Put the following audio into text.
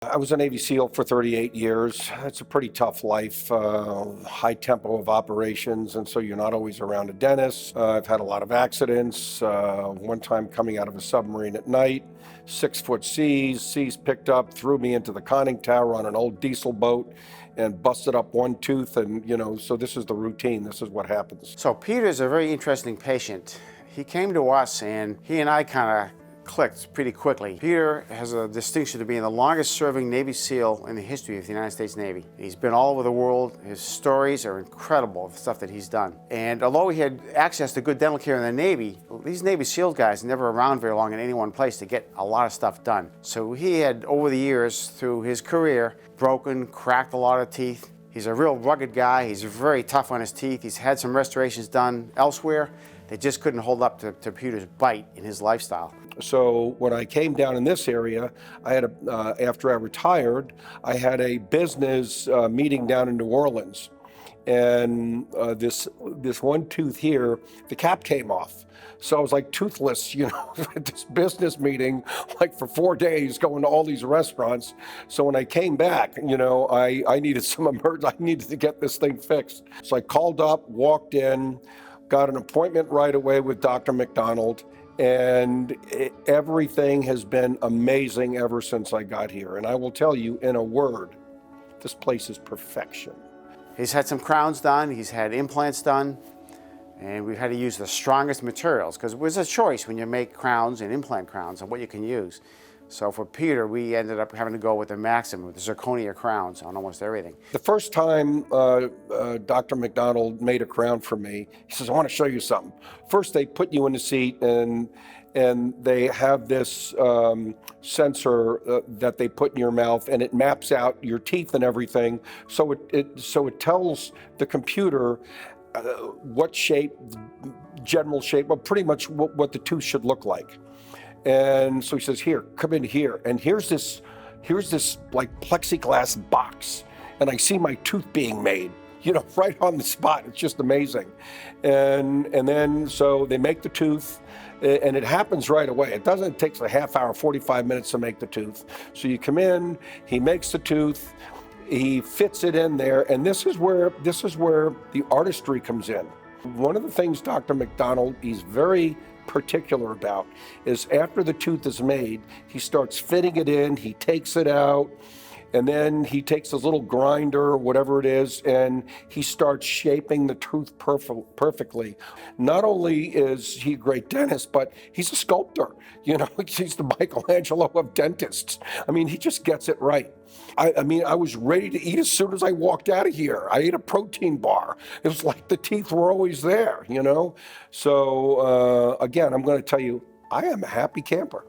I was a Navy SEAL for 38 years. It's a pretty tough life, high tempo of operations, and so you're not always around a dentist. I've had a lot of accidents. One time coming out of a submarine at night, 6-foot seas picked up, threw me into the conning tower on an old diesel boat and busted up one tooth, and so this is the routine. This is what happens. So Peter's a very interesting patient. He came to us and he and I kind of clicked pretty quickly. Peter has a distinction to being the longest serving Navy SEAL in the history of the United States Navy. He's been all over the world. His stories are incredible, the stuff that he's done. And although he had access to good dental care in the Navy, these Navy SEAL guys are never around very long in any one place to get a lot of stuff done. So he had, over the years, through his career, broken, cracked a lot of teeth. He's a real rugged guy. He's very tough on his teeth. He's had some restorations done elsewhere. They just couldn't hold up to Peter's bite in his lifestyle. So when I came down in this area, I had after I retired, I had a business meeting down in New Orleans, and this one tooth here, the cap came off. So I was like toothless, at this business meeting, like for 4 days, going to all these restaurants. So when I came back, I needed I needed to get this thing fixed. So I called up, walked in, got an appointment right away with Dr. McDonald, and everything has been amazing ever since I got here. And I will tell you in a word, this place is perfection. He's had some crowns done, he's had implants done, and we've had to use the strongest materials because it was a choice when you make crowns and implant crowns and what you can use. So for Peter, we ended up having to go with the maximum, the zirconia crowns on almost everything. The first time Dr. McDonald made a crown for me, he says, I want to show you something. First, they put you in the seat and they have this sensor that they put in your mouth, and it maps out your teeth and everything. So it tells the computer what shape, general shape, well, pretty much what the tooth should look like. And so he says, here, come in here. And here's this like plexiglass box. And I see my tooth being made, right on the spot. It's just amazing. And then, so they make the tooth, and it happens right away. It takes a half hour, 45 minutes to make the tooth. So you come in, he makes the tooth, he fits it in there. And this is where the artistry comes in. One of the things Dr. McDonald, he's very particular about is after the tooth is made, he starts fitting it in, he takes it out, and then he takes his little grinder or whatever it is, and he starts shaping the tooth perfectly. Not only is he a great dentist, but he's a sculptor. He's the Michelangelo of dentists. I mean, he just gets it right. I was ready to eat as soon as I walked out of here. I ate a protein bar. It was like the teeth were always there, So again, I'm going to tell you, I am a happy camper.